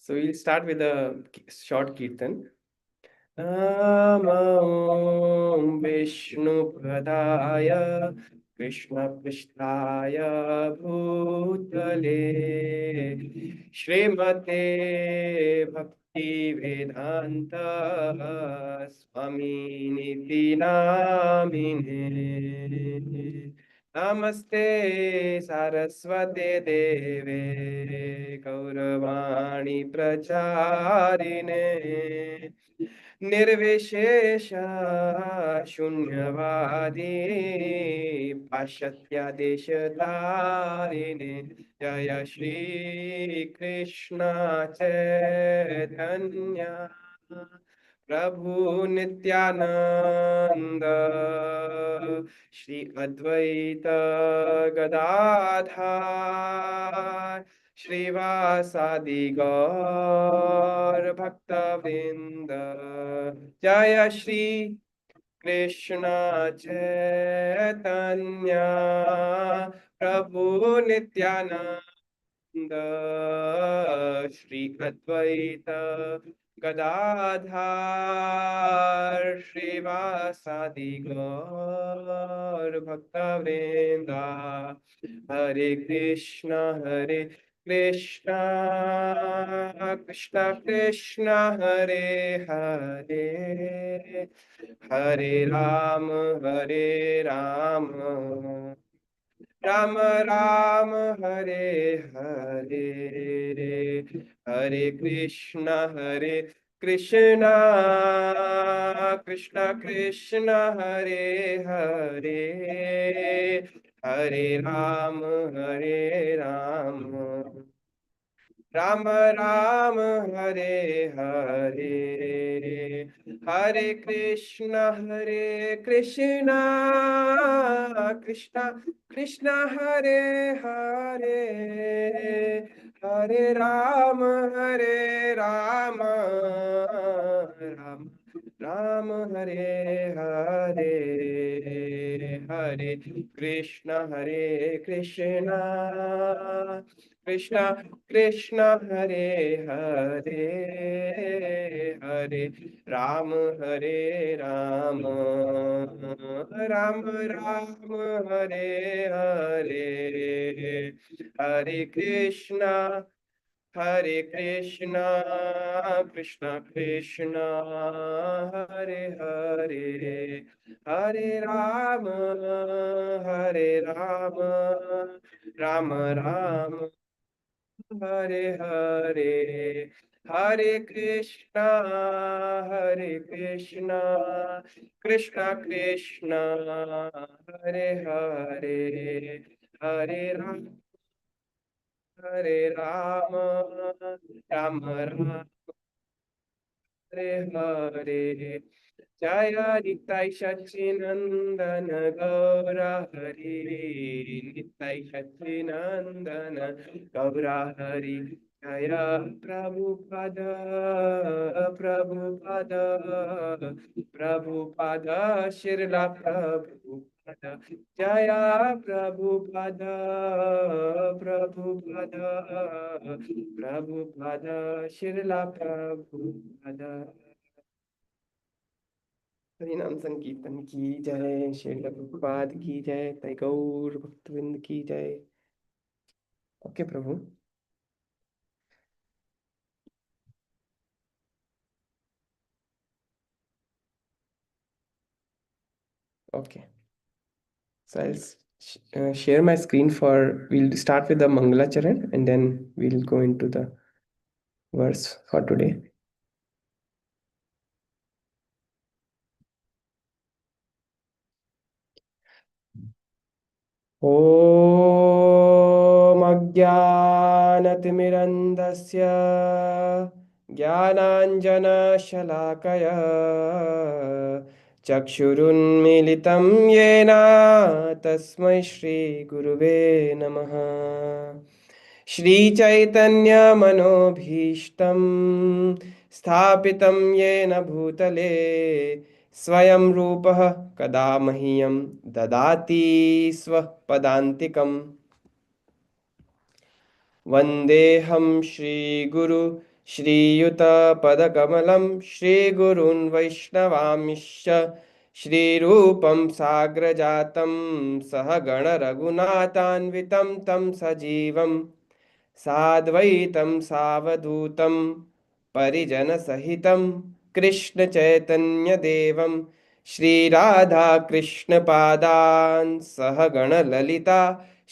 So we'll start with a short kirtan. Namo Vishnupadaya Krishna Prishtaya Bhutale Srimate Bhakti Vedanta Swami Niti Namine Namaste Saraswate Deve Gauravani Pracharine निर्विशेष शून्यवादी पाश्चात्य जय श्री कृष्ण चैतन्य प्रभु नित्यानंद श्री अद्वैत गदाधर श्रीवासादि गौर भक्तवृंद जय श्री कृष्ण चैतन्य प्रभु नित्यानंद श्री अद्वैत गदाधर श्रीवासादि गौर भक्तवृंदा हरे कृष्ण कृष्ण कृष्ण कृष्ण हरे हरे हरे राम राम राम हरे हरे हरे कृष्ण कृष्ण कृष्ण कृष्ण हरे हरे हरे राम राम राम हरे हरे हरे कृष्ण कृष्ण कृष्ण हरे हरे हरे राम राम राम हरे हरे हरे कृष्ण कृष्ण कृष्ण कृष्ण हरे हरे हरे राम राम राम राम हरे हरे हरे कृष्ण कृष्ण कृष्ण हरे हरे हरे राम राम राम हरे हरे हरे कृष्ण कृष्ण कृष्ण हरे हरे हरे राम राम हरे हरे जय निताय सच्चिनंदन गौर हरि निताय सच्चिनंदन गौर हरि जय प्रभुपद प्रभुपद प्रभुपद शिरला प्रभुपद जय प्रभुपद प्रभुपद प्रभुपद शिरला प्रभुपद हरि नाम संकीर्तन की जय श्री प्रभुपाद की जय तय गौर भक्तविंद की जय। Okay Prabhu. Okay, so I'll share my screen we'll start with the Mangala Charan and then we'll go into the verse for today. ॐ अज्ञानतिमिरन्धस्य ज्ञानाञ्जनशलाकया चक्षुरुन्मीलितं येन तस्मै श्रीगुरुवे नमः। श्रीचैतन्यमनोभीष्टं स्थापितं येन भूतले स्वयं रूपः कदा मह्यं ददाति स्वपदान्तिकम्। वन्देऽहं श्रीगुरु श्रीयुतपदकमलं श्रीगुरून् वैष्णवांश्च श्रीरूपं साग्रजातं सहगणरघुनाथान्वितं तं सजीवं साद्वैतं सावधूतं परिजनसहितं कृष्णचैतन्यदेवं श्रीराधाकृष्णपादान् सहगणललिता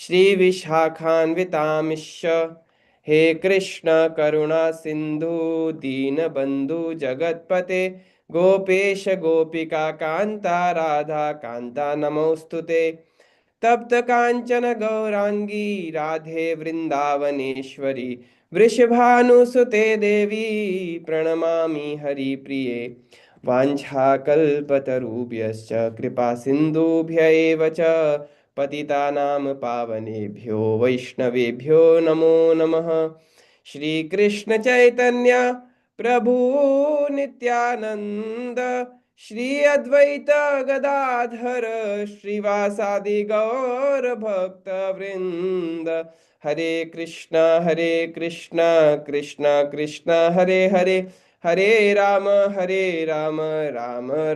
श्रीविशाखान्वितांश्च हे कृष्ण करुणा सिंधु दीनबंधु जगतपते गोपेश गोपिका कांता राधा कांता नमोस्तुते तप्त कांचन गौरांगी राधे वृंदावनेश्वरी वृषभानुसुते देवी प्रणमामि हरिप्रिये वाञ्छाकल्पतरुभ्यश्च कृपा सिन्धुभ्य एव च पतितानां पावनेभ्यो वैष्णवेभ्यो नमो नमः श्रीकृष्ण चैतन्य प्रभु नित्यानंद श्री अद्वैत गदाधर श्रीवासादि गौर भक्त वृंद हरे कृष्णा कृष्णा कृष्णा हरे हरे हरे राम राम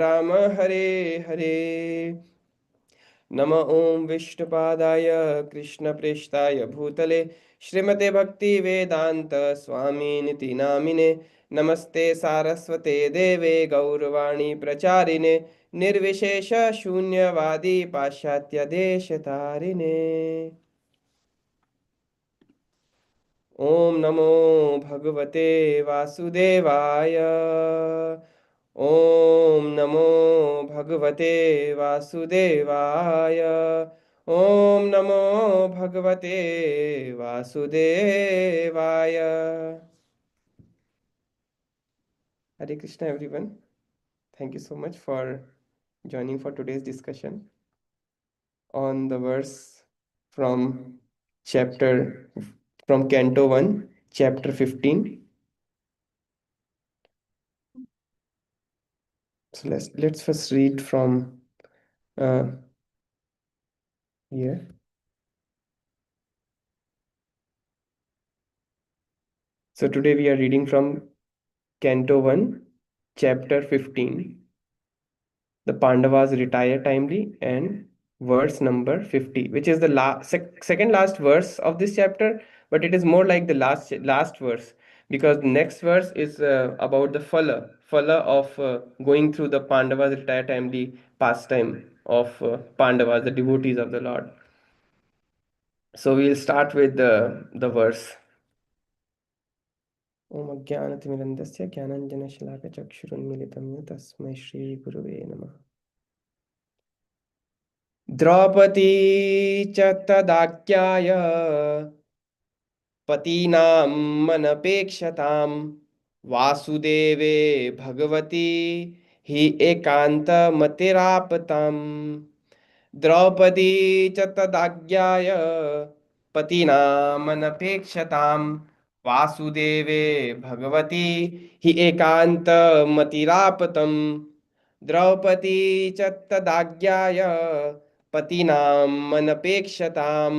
राम हरे हरे नम ओं विष्णुपादाय कृष्णप्रेष्ठाय भूतले श्रीमते भक्ति वेदांत स्वामिनिति नामिने नमस्ते सारस्वते देवे गौरवाणी प्रचारिणे निर्विशेष शून्यवादी पाश्चात्य देश तारिणे ओम नमो भगवते वासुदेवाय ओम नमो भगवते वासुदेवाय ओम नमो भगवते वासुदेवाय Hare Krishna everyone. Thank you so much for joining for today's discussion on the verse from chapter from Canto 1, chapter 15. So let's first read from uh, here. So today we are reading from Canto 1, chapter 15. The Pandavas retire timely, and verse number 50, which is the second last verse of this chapter, but it is more like the last verse, because the next verse is about the phala of going through the Pandavas retire timely pastime of Pandavas, the devotees of the Lord. So we'll start with the verse. Om Ajnanatimirandasya Jnananjana-shalakaya-chakshurunmilitam येन तस्मै श्रीगुरवे नमः द्रौपदी च तदाज्ञाय पतीनामनपेक्षतां वासुदेवे भगवती हि एकान्तमतिरापताम् द्रौपदी च तदाज्ञाय पतीनामनपेक्षतां वासुदेवे भगवती हि एकान्तमतिरापतम् द्रौपदी च तदाज्ञाय पतीनामनपेक्षतां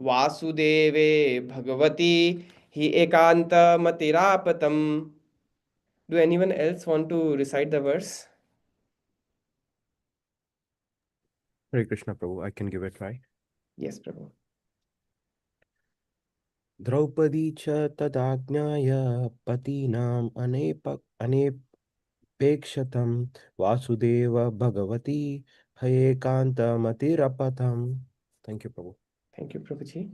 वासुदेवे भगवती हि एकान्तमतिरापतम्. Do anyone else want to recite the verse? Hare Krishna, Prabhu. I can give it a try. Yes, Prabhu. Draupadi च तदाज्ञाय पतीनाम् अनेपेक्षतं Vasudev Bhagwati हयेकान्तमतिरपतम्. Thank you, Prabhu. Thank you, Prabhuji.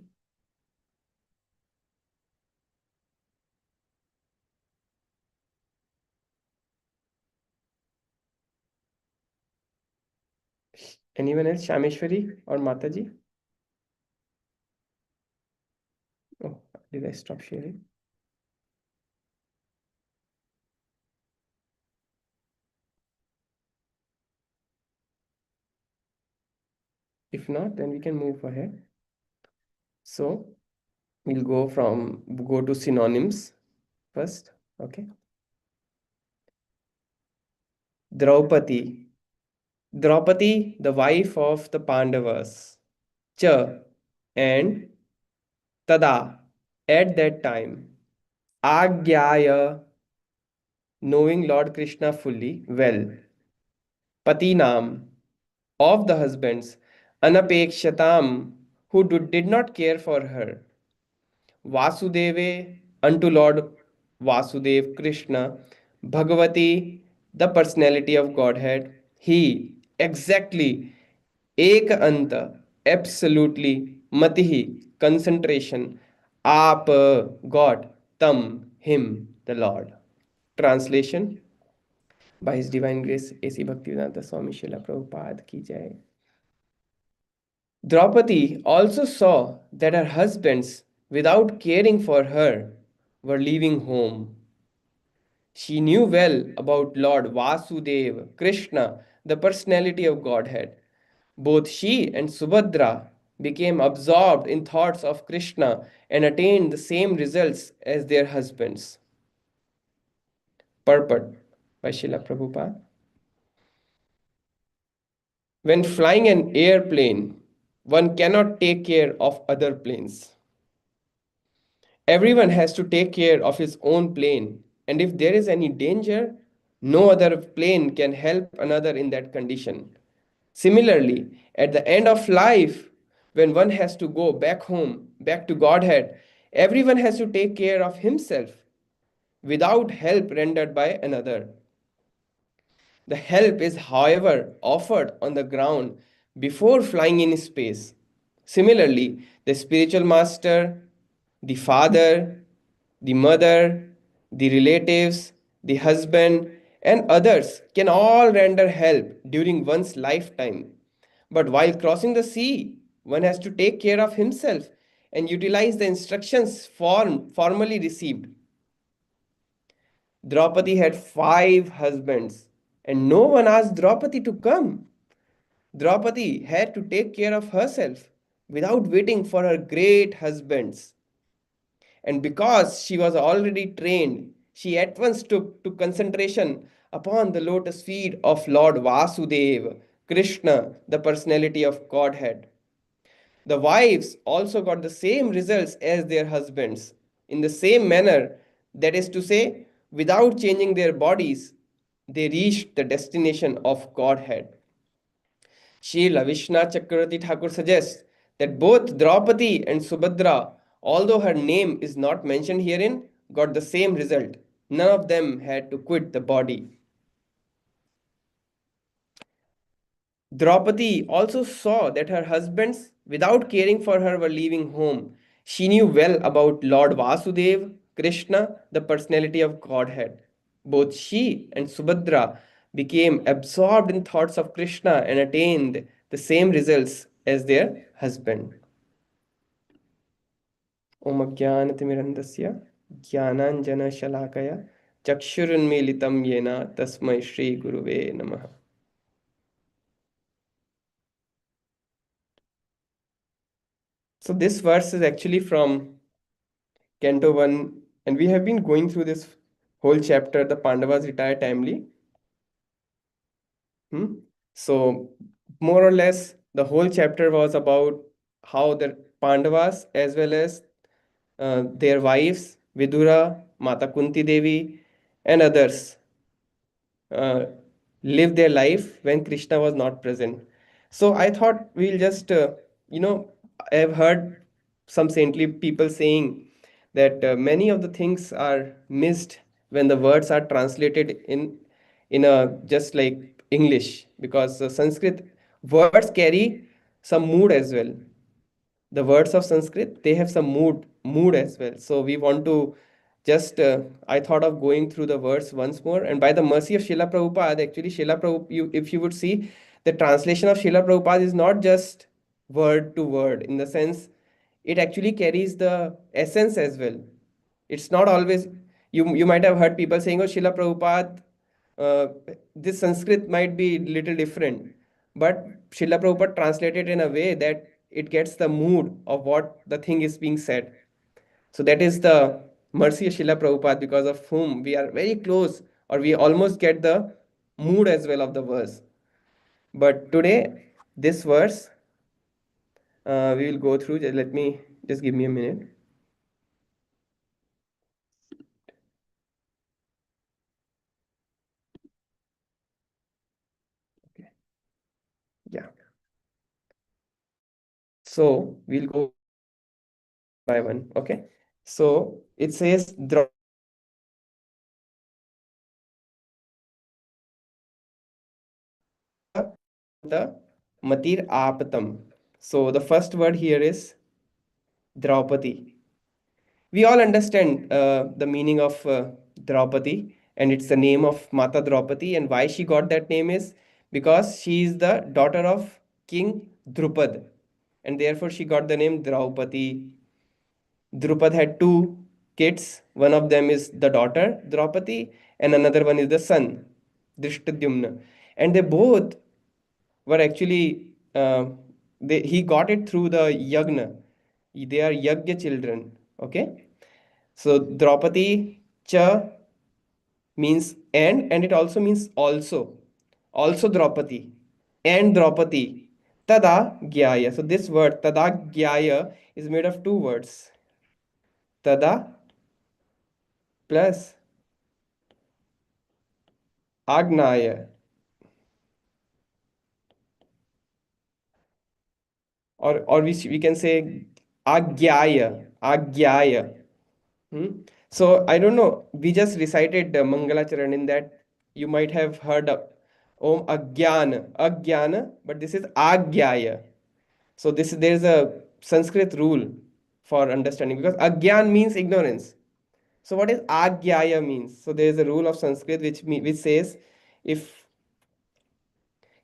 Anyone else? Shameshwari or Mataji? Oh, did I stop sharing? If not, then we can move ahead. So we'll go to synonyms first. Okay. Draupadi. Draupadi, the wife of the Pandavas. Cha and Tada, at that time. Agyaya, knowing Lord Krishna fully well. Patinam, of the husbands. Anapekshatam, who did not care for her. Vasudeve, unto Lord Vasudev Krishna. Bhagavati, the personality of Godhead. He, exactly. Ek anta, absolutely. Matihi, concentration. Aap, God. Tam, him, the Lord. Translation by His Divine Grace A.C. Bhaktivedanta Swami Srila Prabhupada ki jai. Draupadi also saw that her husbands, without caring for her, were leaving home. She knew well about Lord Vasudeva, Krishna, the personality of Godhead. Both she and Subhadra became absorbed in thoughts of Krishna and attained the same results as their husbands. Purport by Srila Prabhupada. When flying an airplane, one cannot take care of other planes. Everyone has to take care of his own plane, and if there is any danger, no other plane can help another in that condition. Similarly, at the end of life, when one has to go back home, back to Godhead, everyone has to take care of himself without help rendered by another. The help is, however, offered on the ground before flying in space. Similarly, the spiritual master, the father, the mother, the relatives, the husband, and others can all render help during one's lifetime. But while crossing the sea, one has to take care of himself and utilize the instructions formally received. Draupadi had 5 husbands, and no one asked Draupadi to come. Draupadi had to take care of herself without waiting for her great husbands. And because she was already trained, she at once took to concentration upon the lotus feet of Lord Vasudeva, Krishna, the personality of Godhead. The wives also got the same results as their husbands, in the same manner, that is to say, without changing their bodies, they reached the destination of Godhead. Srila Vishna Chakravarti Thakur suggests that both Draupadi and Subhadra, although her name is not mentioned herein, got the same result. None of them had to quit the body. Draupadi also saw that her husbands, without caring for her, were leaving home. She knew well about Lord Vasudeva, Krishna, the personality of Godhead. Both she and Subhadra became absorbed in thoughts of Krishna and attained the same results as their husband. Om Ajnanatimirandasya Jnananjana Shalakaya Chakshurunmilitam Yena Tasmai Shri Guruve Namaha. So this verse is actually from Canto 1, and we have been going through this whole chapter, the Pandavas retire timely. So, more or less, the whole chapter was about how the Pandavas, as well as their wives, Vidura, Mata Kunti Devi, and others, uh, live their life when Krishna was not present. So I thought we'll just, I have heard some saintly people saying that many of the things are missed when the words are translated in a just like English, because Sanskrit words carry some mood as well. The words of Sanskrit, they have some mood as well. So we want to just I thought of going through the words once more, and by the mercy of Srila Prabhupada, actually Srila Prabhupada, if you would see, the translation of Srila Prabhupada is not just word to word, in the sense it actually carries the essence as well. It's not always, you might have heard people saying, oh, Srila Prabhupada, uh, this Sanskrit might be little different, but Srila Prabhupada translated in a way that it gets the mood of what the thing is being said. So that is the mercy of Srila Prabhupada, because of whom we are very close, or we almost get the mood as well of the verse. But today, this verse, we will go through. Let me just give me a minute. So we'll go by one. Okay. So it says the Matir Apatam. So the first word here is Draupadi. We all understand the meaning of Draupadi, and it's the name of Mata Draupadi. And why she got that name is because she is the daughter of King Drupad, and therefore she got the name Draupadi. Drupad had two kids. One of them is the daughter Draupadi, and another one is the son Drishtadyumna. And they both were actually he got it through the yagna. They are yagya children. Okay, so Draupadi cha means and it also means also Draupadi and Draupadi tada gyaya. So this word tada gyaya is made of two words, tada plus agnaya, or we can say agyaya. Hmm? So I don't know. We just recited Mangalacharan. In that you might have heard of Om Agyana, but this is Agyaya. So this there is a Sanskrit rule for understanding because Agyan means ignorance. So what is Agyaya means? So there is a rule of Sanskrit which says if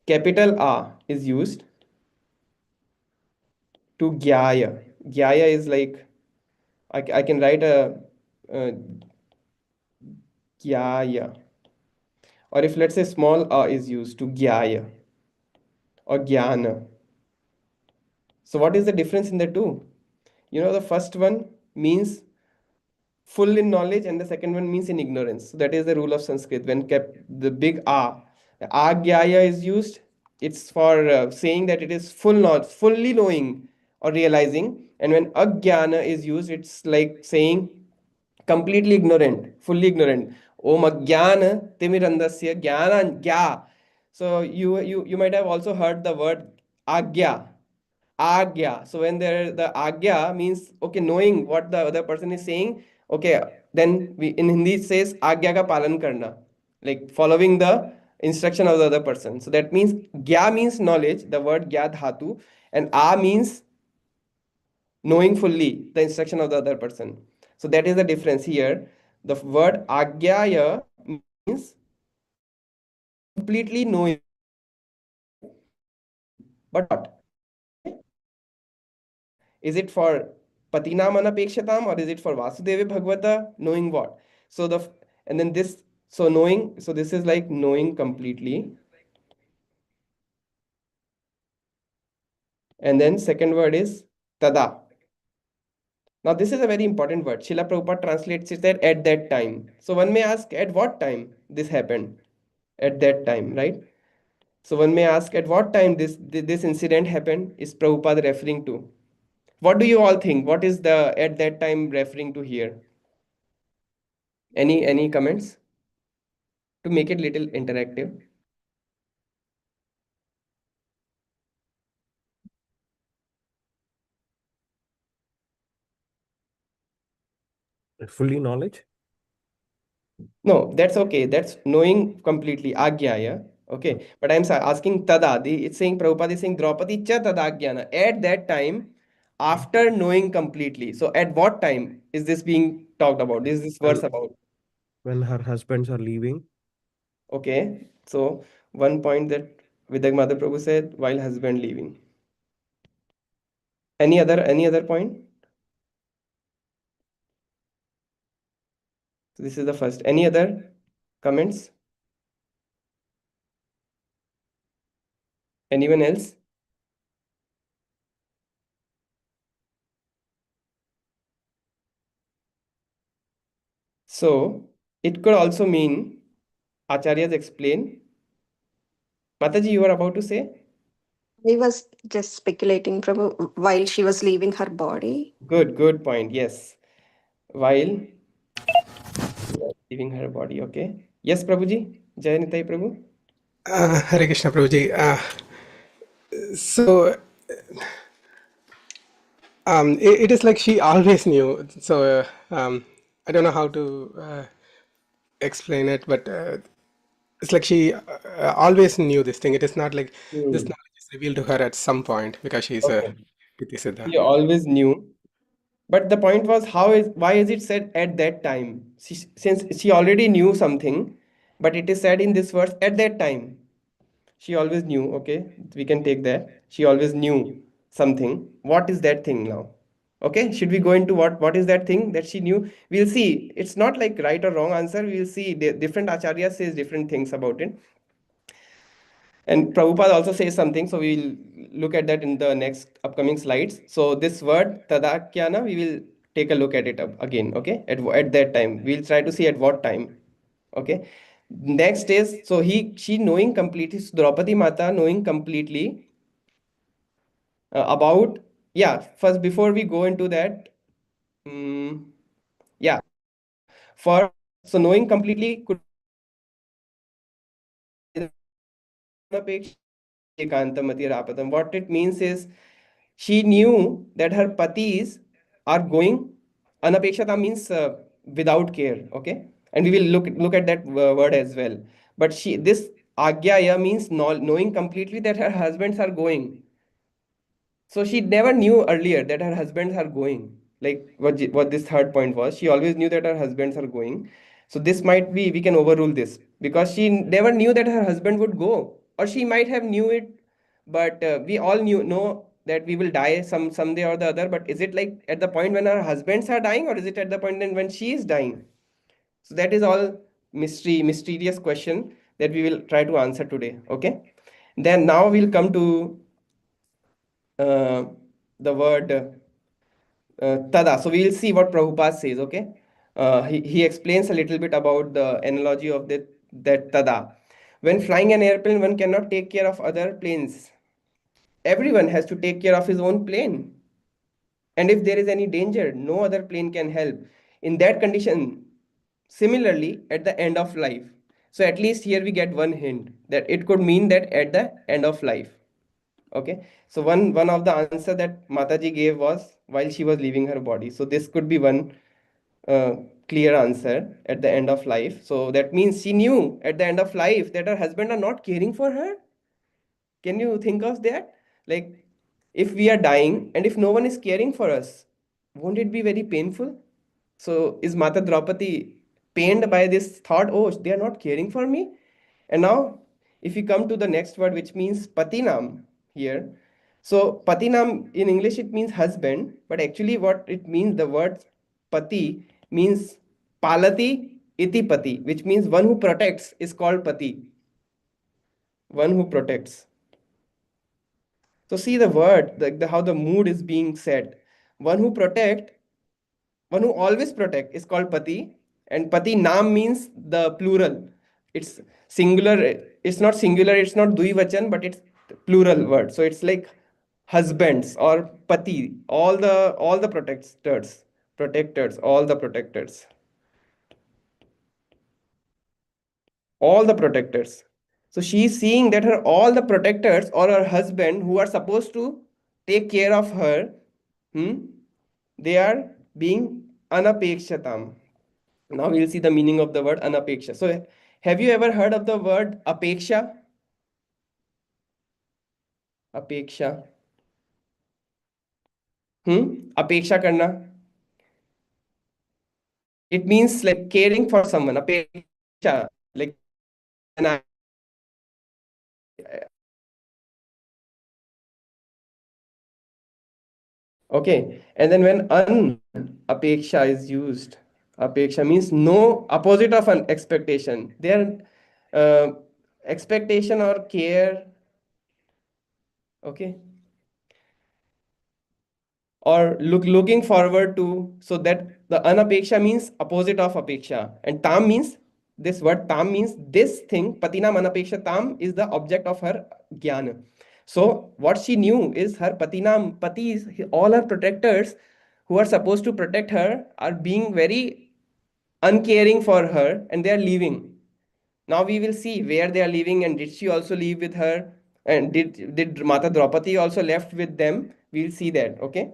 capital A is used to Gyaya is like I can write a Gyaya. Or if let's say small a is used to gyaya or jnana. So what is the difference in the two? The first one means full in knowledge and the second one means in ignorance. So that is the rule of Sanskrit. When kept the big a gyaya is used, it's for saying that it is fully knowing or realizing. And when agyana is used, it's like saying completely ignorant, fully ignorant. Om agyana timirandasya jnana gya. So you might have also heard the word agya. Agya. So when there the agya means okay, knowing what the other person is saying. Okay, then we in Hindi it says agya ka palan karna, like following the instruction of the other person. So that means gya means knowledge, the word gya dhatu, and a means knowing fully the instruction of the other person. So that is the difference here. The word agyaya means completely knowing, but what? Is it for patinam anapekshatam or is it for Vasudeva Bhagavata? Knowing what? So and then this, so knowing, so this is like knowing completely. And then second word is tada. Now this is a very important word. Srila Prabhupada translates it that at that time. So one may ask at what time this happened? At that time, right? So one may ask at what time this incident happened is Prabhupada referring to? What do you all think? What is the at that time referring to here? Any comments to make it little interactive? Fully knowledge? No, that's okay. That's knowing completely. Agyaya. Okay. But I'm asking tada. It's saying Prabhupada is saying Draupadi cha tadagyana. At that time, after knowing completely. So at what time is this being talked about? Is this verse Well, about? when her husbands are leaving. Okay. So one point that Vidag Mother Prabhu said while husband leaving. Any other point? So this is the first. Any other comments? Anyone else? So it could also mean Acharyas explain. Mataji, you were about to say? I was just speculating, Prabhu, while she was leaving her body. Good point. Yes. While leaving her body. Okay. Yes, Prabhuji. Jai Nitai Prabhu. Hare Krishna Prabhuji. So It is like she always knew. So I don't know how to explain it, but it's like she always knew this thing. It is not like this Hmm. knowledge is revealed to her at some point because she's a Okay. Kriti Siddha. She always knew. But the point was, why is it said at that time? Since she already knew something, but it is said in this verse at that time. She always knew, okay, we can take that. She always knew something. What is that thing now? Okay, should we go into what is that thing that she knew? We'll see. It's not like right or wrong answer. We'll see. Different acharyas says different things about it. And Prabhupada also says something, so we'll look at that in the next upcoming slides. So this word tadakyana, we will take a look at it again, okay? At that time, we'll try to see at what time, okay? Next is, so she knowing completely, Draupadi Mata knowing completely about, yeah, first before we go into that, yeah, for, so knowing completely could what it means is she knew that her patis are going anapekshata means without care, okay, and we will look at that word as well. But she this agyaya means knowing completely that her husbands are going. So she never knew earlier that her husbands are going. Like what this third point was, she always knew that her husbands are going. So this might be, we can overrule this because she never knew that her husband would go, or she might have knew it, but we all know that we will die someday or the other. But is it like at the point when our husbands are dying, or is it at the point when she is dying? So that is all mysterious question that we will try to answer today. Okay. Then now we'll come to uh, the word tada. So we will see what Prabhupada says, okay? He explains a little bit about the analogy of that tada. When flying an airplane, one cannot take care of other planes. Everyone has to take care of his own plane. And if there is any danger, no other plane can help. In that condition, similarly, at the end of life. So at least here we get one hint that it could mean that at the end of life. Okay, so one of the answer that Mataji gave was while she was leaving her body. So this could be one uh, clear answer at the end of life. So that means she knew at the end of life that her husband are not caring for her. Can you think of that? Like, if we are dying and if no one is caring for us, won't it be very painful? So, is Mata Draupadi pained by this thought, oh, they are not caring for me? And now, if you come to the next word, which means patinam here. So, patinam in English, it means husband, but actually, what it means, the word pati means palati iti pati, which means one who protects is called pati, one who protects. So see the word, how the mood is being said. One who protect, one who always protect is called pati, and pati nam means the plural. It's singular. It's not singular. It's not dvivachan, but it's plural word. So it's like husbands or pati. All the protectors, all the protectors. All the protectors. So she's seeing that her all the protectors or her husband who are supposed to take care of her, hmm, they are being anapekshatam. Now we'll see the meaning of the word anapeksha. So have you ever heard of the word apeksha? Apeksha. Apeksha karna. It means like caring for someone. Apeksha. Like an okay. And then when apeksha is used, apeksha means no opposite of an expectation. Their expectation or care, okay, or looking forward to. So that the anapeksha means opposite of apeksha, and tam means this word tam means this thing. Patinam anapeksha tam is the object of her jnana. So what she knew is her patinam patis, all her protectors who are supposed to protect her are being very uncaring for her and they are leaving. Now we will see where they are leaving, and did she also leave with her, and did Mata Draupadi also left with them? We'll see that. Okay.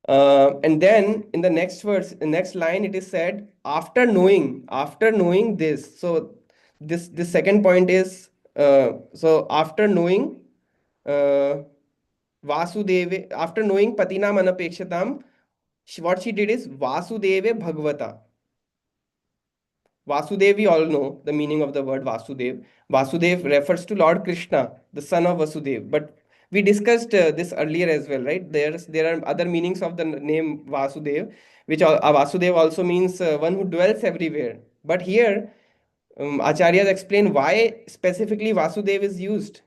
And then in the next verse, the next line, it is said, after knowing this. So this second point is, so after knowing uh, Vasudeve, after knowing Patinam Anapekshatam, what she did is Vasudeve Bhagavata. Vasudev, we all know the meaning of the word Vasudev. Vasudev refers to Lord Krishna, the son of Vasudev. But we discussed this earlier as well, right? There are other meanings of the name Vasudev, which Vasudev also means one who dwells everywhere. But here, Acharyas explain why specifically Vasudev is used.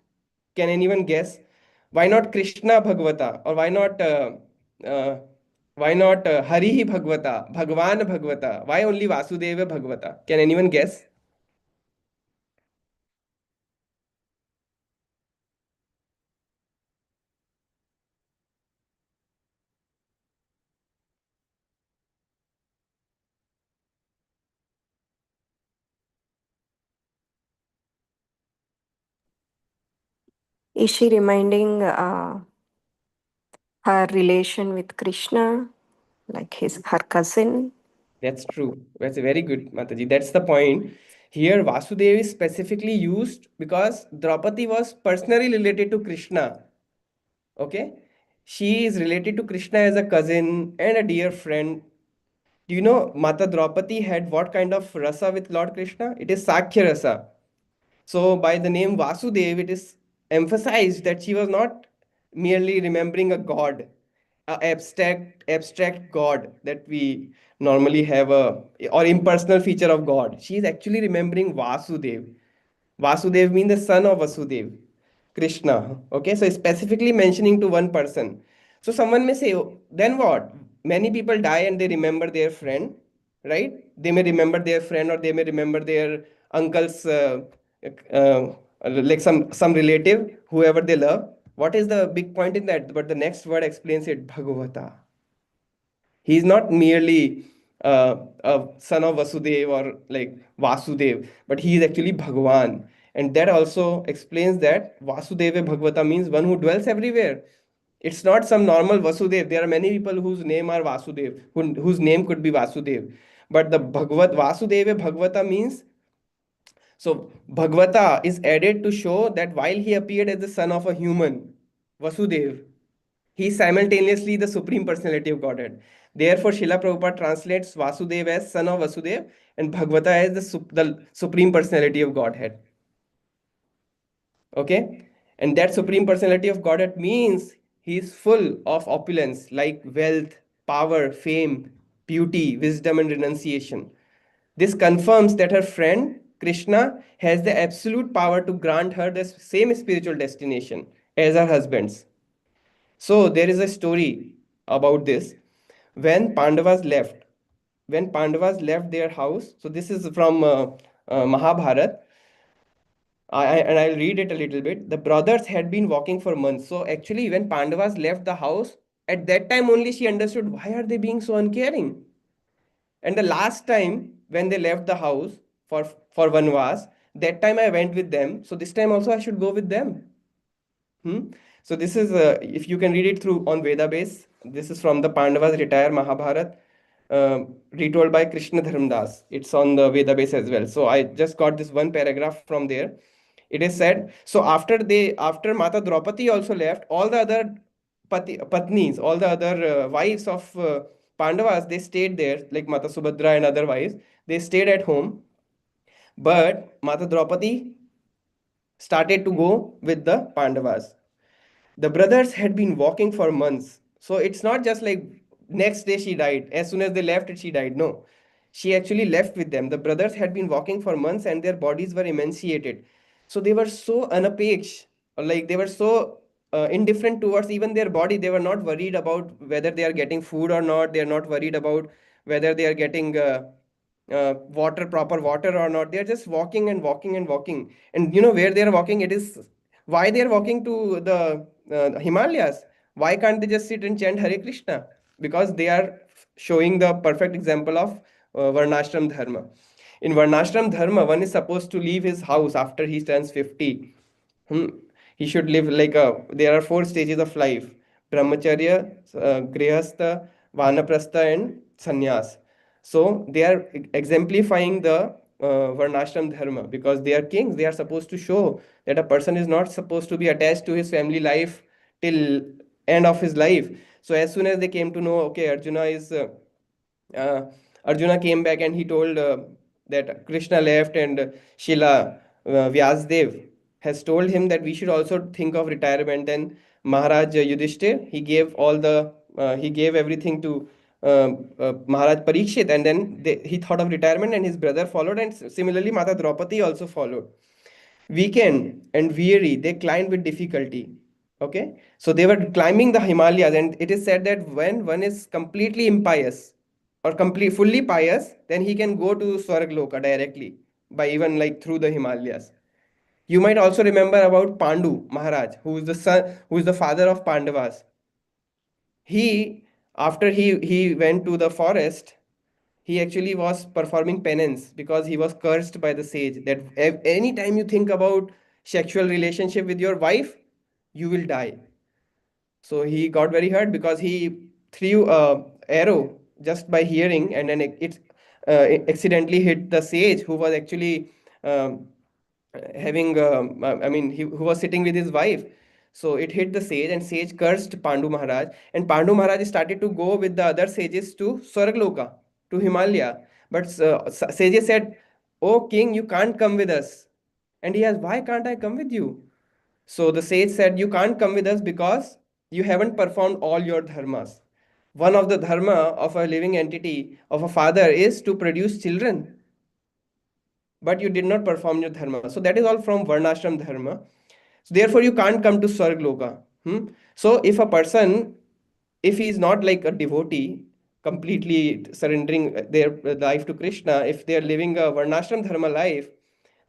Can anyone guess? Why not Krishna Bhagavata, or uh, why not Harihi Bhagavata, Bhagwan Bhagavata? Why only Vasudeva Bhagavata? Can anyone guess? Is she reminding her relation with Krishna, like her cousin? That's true. That's very good, Mataji. That's the point. Here, Vasudeva is specifically used because Draupadi was personally related to Krishna. Okay? She is related to Krishna as a cousin and a dear friend. Do you know Mata Draupadi had what kind of rasa with Lord Krishna? It is Sakhya rasa. So, by the name Vasudev, it is emphasized that she was not merely remembering a god, a abstract god that we normally have, a or impersonal feature of God. She is actually remembering Vasudev. Vasudev means the son of Vasudev, Krishna. Okay, so specifically mentioning to one person. So someone may say, "Oh, then what? Many people die and they remember their friend, right? They may remember their friend, or they may remember their uncle's, like some relative, whoever they love. What is the big point in that? But the next word explains it, Bhagavata. He is not merely a son of Vasudev or like Vasudev, but he is actually Bhagwan. And that also explains that Vasudeva Bhagavata means one who dwells everywhere. It's not some normal Vasudev. There are many people whose name are Vasudev, whose name could be Vasudev. But the Vasudeva Bhagavata means, so Bhagavata is added to show that while he appeared as the son of a human, Vasudev, he is simultaneously the Supreme Personality of Godhead. Therefore, Srila Prabhupada translates Vasudev as son of Vasudev and Bhagavata as the Supreme Personality of Godhead. Okay? And that Supreme Personality of Godhead means he is full of opulence like wealth, power, fame, beauty, wisdom, and renunciation. This confirms that her friend Krishna has the absolute power to grant her the same spiritual destination as her husband's. So there is a story about this. When Pandavas left, when Pandavas left their house, so this is from Mahabharata, and I'll read it a little bit. The brothers had been walking for months. So actually, when Pandavas left the house, at that time only she understood why are they being so uncaring. And the last time when they left the house for Vanvas, that time I went with them. So this time also I should go with them. So this is, if you can read it through on Veda base, this is from the Pandavas retire Mahabharat, retold by Krishna Dharmdas. It's on the Veda base as well. So I just got this one paragraph from there. It is said, so after Mata Draupadi also left, all the other patnis, all the other wives of Pandavas, they stayed there, like Mata Subhadra and other wives, they stayed at home. But Mata Draupadi started to go with the Pandavas. The brothers had been walking for months. So it's not just like next day she died. As soon as they left it, she died. No. She actually left with them. The brothers had been walking for months and their bodies were emaciated. So they were so unapexed, or like they were so indifferent towards even their body. They were not worried about whether they are getting food or not. They are not worried about whether they are getting proper water or not. They are just walking and walking and walking. And you know where they are walking? It is why they are walking to the Himalayas. Why can't they just sit and chant Hare Krishna? Because they are showing the perfect example of Varnashram Dharma. In Varnashram Dharma, one is supposed to leave his house after he turns 50. Hmm. He should live like a, there are four stages of life. brahmacharya, grihastha, vanaprastha, and sannyas. So they are exemplifying the varnashram dharma because they are kings. They are supposed to show that a person is not supposed to be attached to his family life till end of his life. So as soon as they came to know, okay, uh, Arjuna came back and he told that Krishna left, and Shila Vyasdev has told him that we should also think of retirement. Then Maharaj Yudhishthir, he gave everything to Maharaj Parikshit, and then he thought of retirement, and his brother followed, and similarly Mata Draupadi also followed. Weakened and weary, they climbed with difficulty. Okay, so they were climbing the Himalayas, and it is said that when one is completely impious or fully pious, then he can go to Swargloka directly by even like through the Himalayas. You might also remember about Pandu Maharaj, who is the father of Pandavas. He, after he went to the forest, he actually was performing penance because he was cursed by the sage that any time you think about sexual relationship with your wife, you will die. So he got very hurt because he threw a arrow just by hearing, and then it accidentally hit the sage who was actually um, who was sitting with his wife. So it hit the sage, and sage cursed Pandu Maharaj, and Pandu Maharaj started to go with the other sages to Swargloka, to Himalaya. But sages said, "Oh king, you can't come with us." And he asked, "Why can't I come with you?" So the sage said, "You can't come with us because you haven't performed all your dharmas. One of the dharma of a living entity, of a father, is to produce children, but you did not perform your dharma." So that is all from Varnashram dharma. So therefore, you can't come to Swargloka. So if he is not like a devotee, completely surrendering their life to Krishna, if they are living a Varnashram dharma life,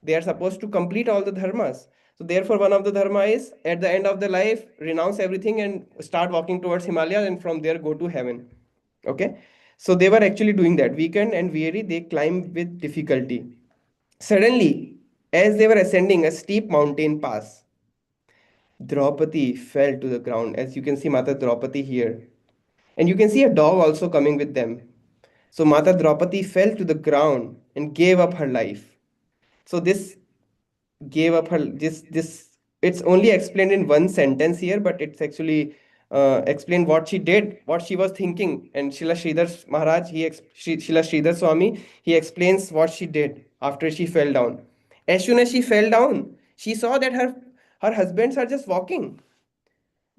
they are supposed to complete all the dharmas. So therefore, one of the dharma is at the end of the life, renounce everything and start walking towards Himalaya, and from there go to heaven. Okay. So they were actually doing that. Weakened and weary, they climbed with difficulty. Suddenly, as they were ascending a steep mountain pass, Draupadi fell to the ground. As you can see, Mata Draupadi here. And you can see a dog also coming with them. So Mata Draupadi fell to the ground and gave up her life. So this gave up her this it's only explained in one sentence here, but it's actually explained what she did, what she was thinking. And Srila Sridhar Maharaj, Srila Sridhar Swami, he explains what she did after she fell down. As soon as she fell down, she saw that her husbands are just walking.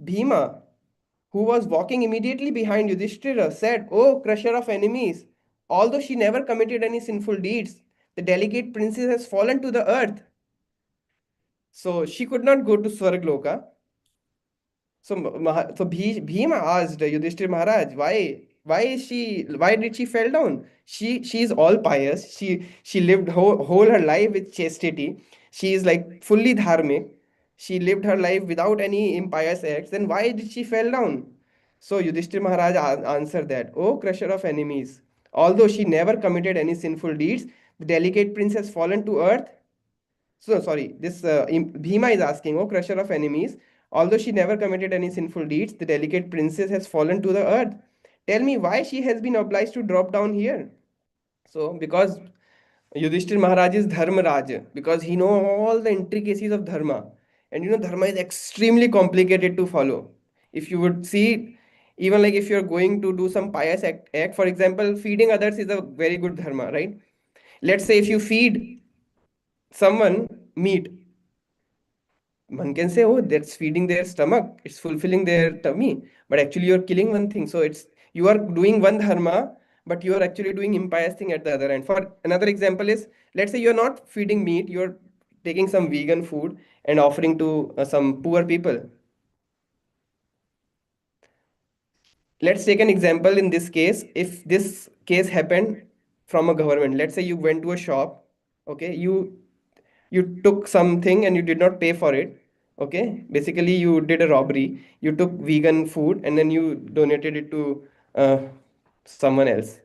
Bhima, who was walking immediately behind Yudhishthira, said, "Oh, crusher of enemies, although she never committed any sinful deeds, the delicate princess has fallen to the earth." So she could not go to Swargloka. So, Bhima asked Yudhishthira Maharaj, why did she fell down? She is all pious. She lived whole her life with chastity. She is like fully dharmic. She lived her life without any impious acts. Then why did she fell down? So Yudhishthira Maharaj answered that, "Oh, crusher of enemies, although she never committed any sinful deeds, the delicate prince has fallen to earth." So sorry, this Bhima is asking, "Oh, crusher of enemies, although she never committed any sinful deeds, the delicate princess has fallen to the earth. Tell me why she has been obliged to drop down here." So because Yudhishthir Maharaj is Dharma Raja, because he know all the intricacies of Dharma. And Dharma is extremely complicated to follow. If you would see, even like if you're going to do some pious act, for example, feeding others is a very good Dharma, right? Let's say if you feed someone meat, one can say, "Oh, that's feeding their stomach, it's fulfilling their tummy," but actually you're killing one thing. So you are doing one dharma, but you are actually doing impious thing at the other end. For another example is, let's say you're not feeding meat, you're taking some vegan food and offering to some poor people. Let's take an example. In this case, if this case happened from a government, let's say you went to a shop, okay, you took something and you did not pay for it. Okay, basically you did a robbery. You took vegan food and then you donated it to uh, someone else.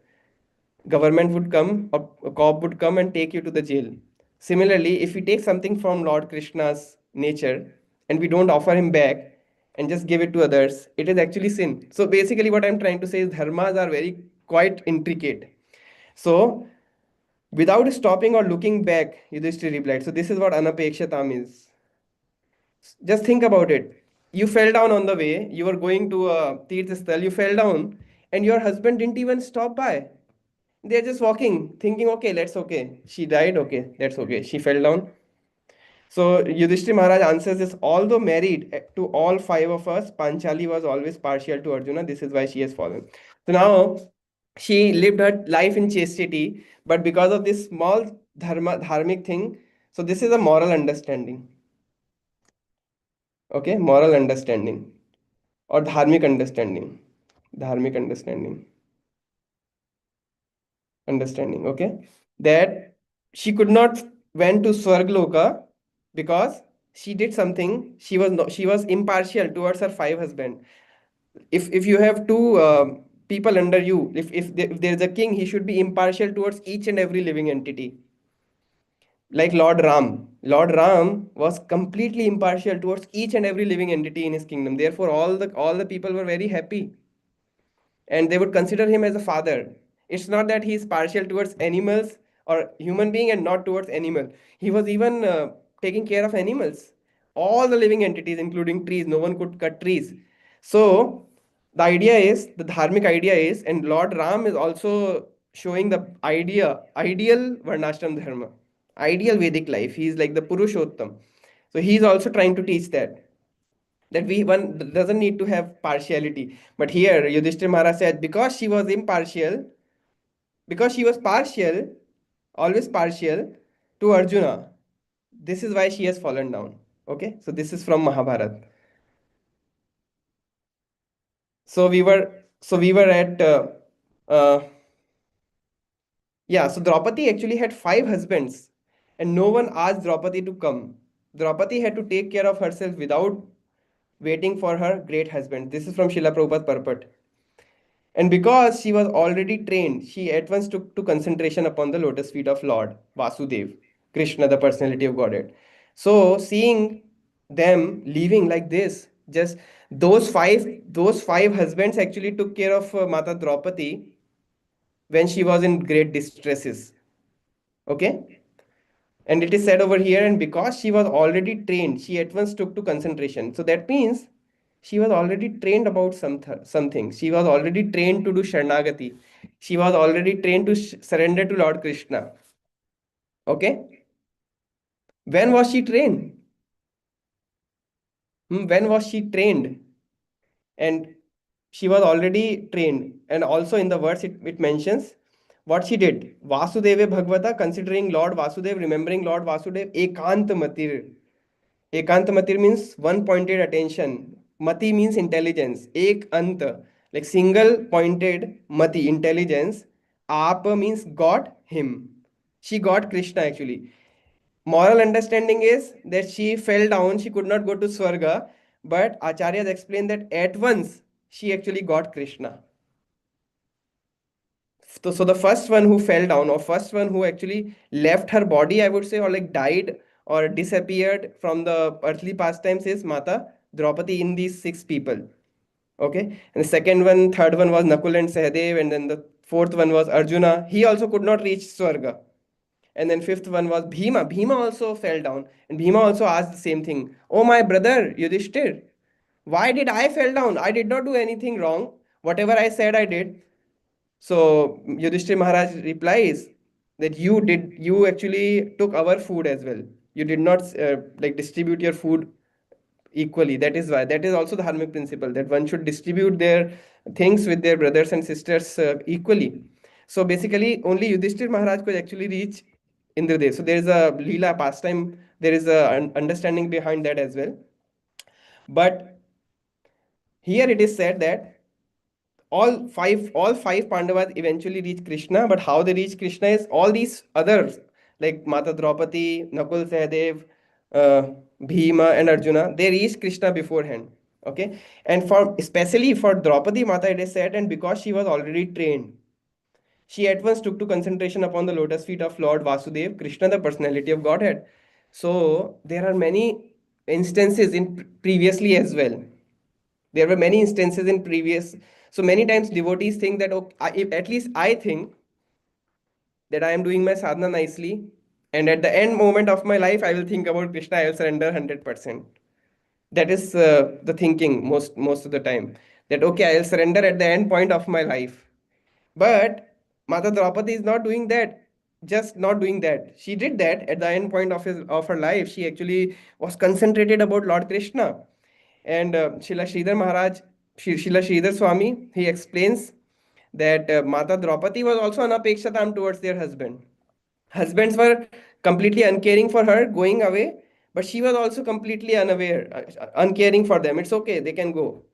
Government would come, or a cop would come and take you to the jail. Similarly, if we take something from Lord Krishna's nature and we don't offer him back, and just give it to others, it is actually sin. So basically what I'm trying to say is dharmas are very quite intricate. So without stopping or looking back, Yudhishthira replied. So this is what anapekshatam is. Just think about it. You fell down on the way, you were going to a Tirth Sthal, you fell down, and your husband didn't even stop by. They're just walking, thinking, okay, that's okay. She died, okay, that's okay. She fell down. So Yudhishthira Maharaj answers this, although married to all five of us, Panchali was always partial to Arjuna. This is why she has fallen. So now she lived her life in chastity, but because of this small dharmic thing, so this is a moral understanding. Okay, moral understanding or dharmic understanding. Dharmic understanding, okay? That she could not went to Swargloka because she did something. She was impartial towards her five husband. If you have two people under you, if there is a king, he should be impartial towards each and every living entity. Like Lord Ram. Lord Ram was completely impartial towards each and every living entity in his kingdom. Therefore, all the people were very happy, and they would consider him as a father. It's not that he is partial towards animals or human being and not towards animal. He was even taking care of animals, all the living entities, including trees. No one could cut trees. So the dharmic idea is, and Lord Ram is also showing the ideal Varnashram Dharma, ideal Vedic life. He is like the Purushottam. So he is also trying to teach that we one doesn't need to have partiality. But here Yudhishthira Maharaj said, because she was partial, always partial to Arjuna, this is why she has fallen down. Okay, so this is from Mahabharata. So we were at uh, yeah, so Draupadi actually had five husbands, and no one asked Draupadi to come. Draupadi had to take care of herself without waiting for her great husband. This is from Srila Prabhupada Purport. And because she was already trained, she at once took to concentration upon the lotus feet of Lord Vasudev, Krishna, the personality of Godhead. So seeing them leaving like this, just those five husbands actually took care of Mata Draupadi when she was in great distresses. Okay? And it is said over here, and because she was already trained, she at once took to concentration. So that means she was already trained about something. She was already trained to do Sharnagati. She was already trained to surrender to Lord Krishna. Okay? When was she trained? When was she trained? And she was already trained. And also in the verse, it mentions what she did. Vasudeva Bhagavata, considering Lord Vasudev, remembering Lord Vasudev, Ekant Matir. Ekant Matir means one pointed attention. Mati means intelligence. Ek ant, like single pointed Mati, intelligence. Apa means got him. She got Krishna actually. Moral understanding is that she fell down, she could not go to Swarga, but Acharyas explained that at once she actually got Krishna. So the first one who fell down, or first one who actually left her body, I would say, or like died or disappeared from the earthly pastimes is Mata Draupadi in these six people. Okay. And the second one, third one was Nakul and Sahadev, and then the fourth one was Arjuna. He also could not reach Swarga. And then fifth one was Bhima. Bhima also fell down. And Bhima also asked the same thing. Oh, my brother, Yudhishthir, why did I fell down? I did not do anything wrong. Whatever I said, I did. So Yudhishthir Maharaj replies that you actually took our food as well. You did not like distribute your food equally. That is why. That is also the dharmic principle, that one should distribute their things with their brothers and sisters equally. So basically, only Yudhishthir Maharaj could actually reach Indradev. So there is a Leela pastime, there is a understanding behind that as well. But here it is said that all five Pandavas eventually reach Krishna, but how they reach Krishna is all these others like Mata Draupadi, Nakul Sahadev, Bhima and Arjuna, they reach Krishna beforehand. Okay, and for especially for Draupadi Mata it is said, and because she was already trained, she at once took to concentration upon the lotus feet of Lord Vasudev, Krishna, the personality of Godhead. So there are many instances in previously as well. There were many instances in previous. So many times devotees think that, okay, at least I think that I am doing my sadhana nicely, and at the end moment of my life, I will think about Krishna. I will surrender 100%. That is the thinking most of the time. That okay, I will surrender at the end point of my life. But Mata Draupadi is not doing that. Just not doing that. She did that at the end point of her life. She actually was concentrated about Lord Krishna. And Srila Sridhar Maharaj, Srila Sridhar Swami, he explains that Mata Draupadi was also anapekshatam towards their husband. Husbands were completely uncaring for her, going away, but she was also completely unaware, uncaring for them. It's okay, they can go.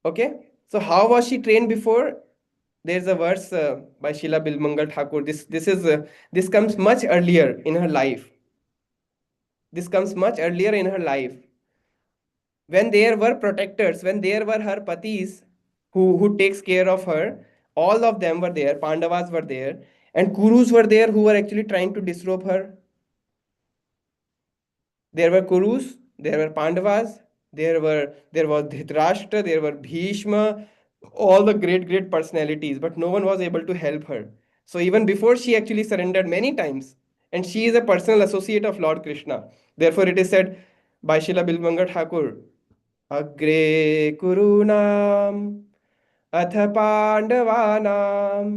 Okay, so how was she trained before? There's a verse by Srila Bilmangal Thakur. This comes much earlier in her life. This comes much earlier in her life. When there were protectors, when there were her patis who takes care of her, all of them were there. Pandavas were there, and Kurus were there who were actually trying to disrobe her. There were Kurus, there were Pandavas, there was Dhritarashtra, there were Bhishma, all the great personalities, but no one was able to help her. So even before she actually surrendered many times, and she is a personal associate of Lord Krishna. Therefore, it is said by Srila Bilwanga Thakur, Agre Kurunam अथ पाण्डवानां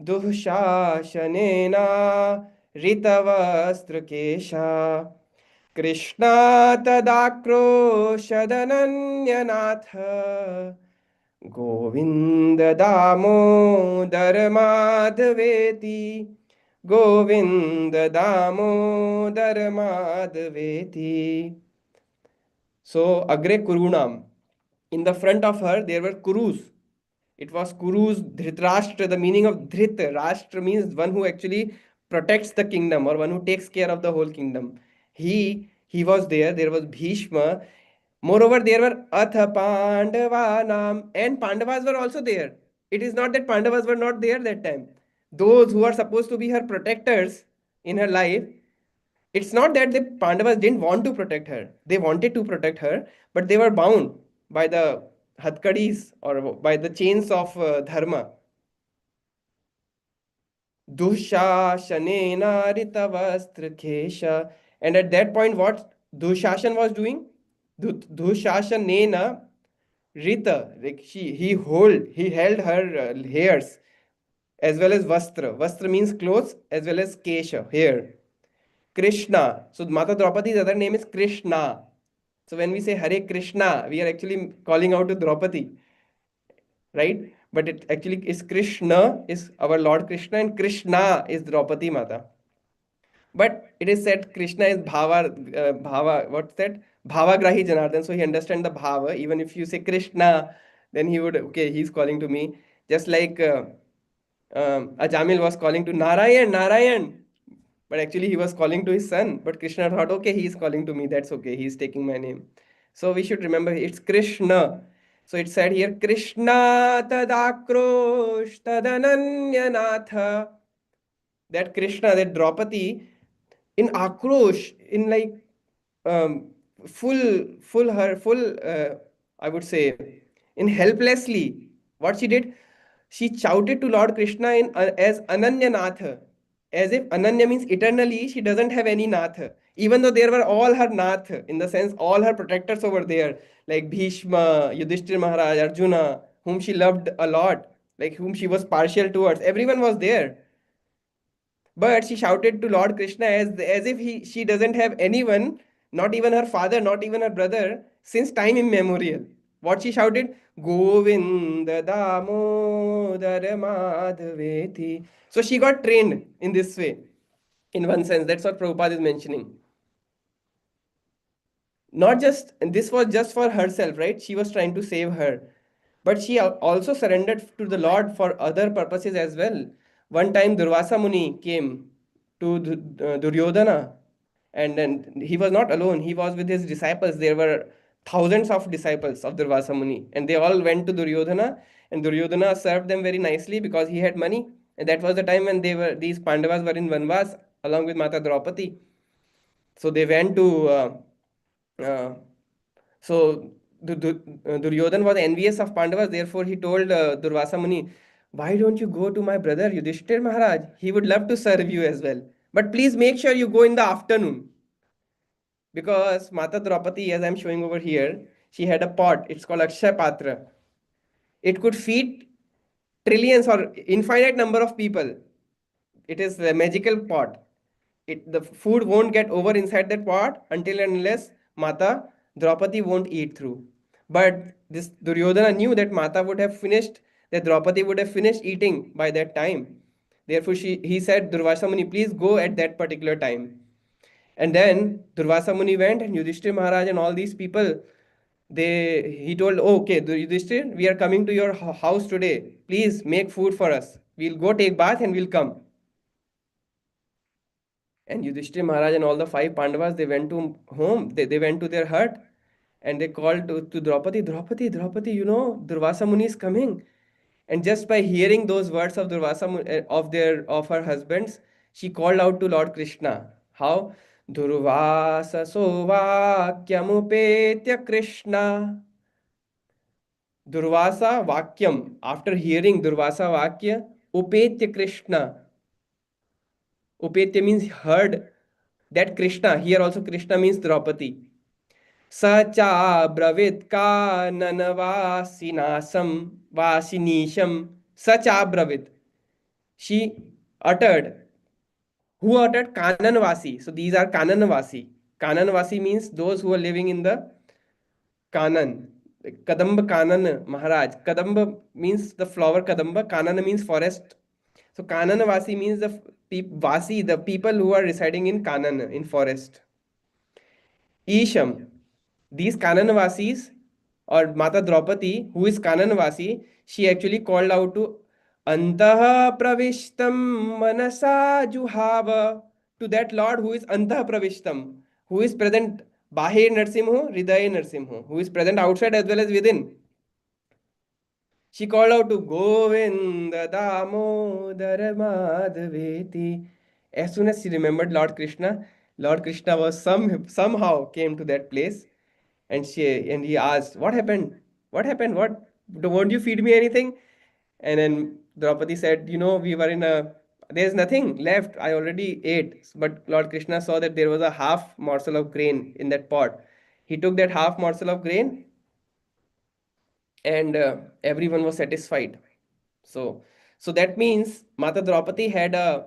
दुःशासनेन ऋतवस्त्रकेशा Krishna तदाक्रोशदनन्यनाथ Govind Damodar माधवेति Govind Damodar माधवेति. So Agre Kurunam. In the front of her, there were Kurus. It was Kurus, Dhritarashtra. The meaning of Dhrit, Rashtra means one who actually protects the kingdom or one who takes care of the whole kingdom. He was there. There was Bhishma. Moreover, there were Atha Pandavanam, and Pandavas were also there. It is not that Pandavas were not there that time. Those who are supposed to be her protectors in her life, it's not that the Pandavas didn't want to protect her. They wanted to protect her, but they were bound by the Hatkadis or by the chains of dharma. Dushashanena ritavastra. And at that point, what Dushashan was doing? Dushashanena rita. Like he held her hairs as well as vastra. Vastra means clothes as well as kesha, hair. Krishna. So Mata Draupadi's other name is Krishna. So when we say Hare Krishna, we are actually calling out to Draupadi, right? But it actually is Krishna, is our Lord Krishna, and Krishna is Draupadi Mata. But it is said Krishna is Bhava, what's that? Bhavagrahi Janardhan. So he understands the Bhava. Even if you say Krishna, then he would, okay, he's calling to me. Just like Ajamil was calling to Narayan, Narayan. But actually he was calling to his son. But Krishna thought, okay, he is calling to me. That's okay. He's taking my name. So we should remember it's Krishna. So it said here, Krishna tadakrosh tadananyanatha. That Krishna, that Draupadi, in akrosh, in like um, I would say, in helplessly, what she did, she shouted to Lord Krishna as Ananya Nath, as if Ananya means eternally, she doesn't have any Nath. Even though there were all her Nath, in the sense all her protectors over there, like Bhishma, Yudhishthir Maharaj, Arjuna, whom she loved a lot, like whom she was partial towards, everyone was there. But she shouted to Lord Krishna as if she doesn't have anyone, not even her father, not even her brother, since time immemorial. What she shouted? Govinda Damodar Madhaveti. So she got trained in this way. In one sense, that's what Prabhupada is mentioning. Not just, and this was just for herself, right? She was trying to save her. But she also surrendered to the Lord for other purposes as well. One time Durvasa Muni came to Duryodhana, and then he was not alone. He was with his disciples. There were thousands of disciples of Durvasa Muni, and they all went to Duryodhana, and Duryodhana served them very nicely because he had money. And that was the time when these Pandavas were in Vanvas along with Mata Draupadi. So they went to uh, So Duryodhan was envious of Pandavas. Therefore, he told Durvasa Muni, "Why don't you go to my brother Yudhishthir Maharaj? He would love to serve you as well. But please make sure you go in the afternoon." Because Mata Draupadi, as I'm showing over here, she had a pot. It's called Akshay Patra. It could feed trillions or infinite number of people. It is a magical pot. The food won't get over inside that pot until and unless Mata Draupadi won't eat through. But this Duryodhana knew that Mata would have finished, that Draupadi would have finished eating by that time. Therefore, he said, Durvasa Muni, please go at that particular time. And then Durvasa Muni went, and Yudhishthir Maharaj and all these people, he told, oh, okay, Yudhishthir, we are coming to your house today. Please make food for us. We'll go take bath and we'll come. And Yudhishthir Maharaj and all the five Pandavas, they went to home, they went to their hut, and they called to Draupadi, Draupadi, Durvasa Muni is coming. And just by hearing those words of of her husbands, she called out to Lord Krishna. How? Durvasa sovakyamupetya Krishna. Durvasa Vakyam. After hearing Durvasa Vakya, Upetya Krishna. Upetya means heard that Krishna. Here also Krishna means Draupadi. Sacha bravit kananvasinasam vasinisham. Sacha bravit. She uttered. Who uttered? Kananvasi. So these are Kananvasi. Kananvasi means those who are living in the Kanan. Kadamba Kanan Maharaj. Kadamba means the flower Kadamba. Kanan means forest. So Kananvasi means Vasi, the people who are residing in Kanan, in forest. Isham. These Kananvasis or Mata Draupadi, who is Kananvasi, she actually called out to Antaha Pravishtam Manasa Juhava, to that Lord who is Antaha Pravishtam, who is present Bahir Narsimho, Hridaye Narsimho, who is present outside as well as within. She called out to Govinda Damodar Madhaveti. As soon as she remembered Lord Krishna was somehow came to that place, and he asked, "What happened? What happened? What? Won't you feed me anything?" And then Draupadi said, we were in a, there's nothing left. I already ate. But Lord Krishna saw that there was a half morsel of grain in that pot. He took that half morsel of grain, and everyone was satisfied. So that means Mata Draupadi had a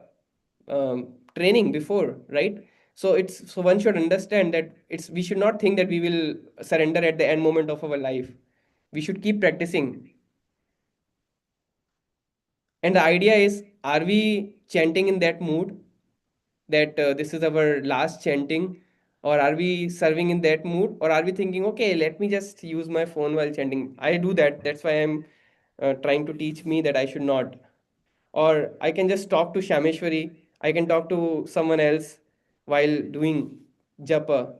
training before, right? So one should understand that we should not think that we will surrender at the end moment of our life. We should keep practicing. And the idea is, are we chanting in that mood that this is our last chanting, or are we serving in that mood, or are we thinking, okay, let me just use my phone while chanting? I do that. That's why I'm trying to teach me that I should not. Or I can just talk to Shameshwari. I can talk to someone else while doing japa.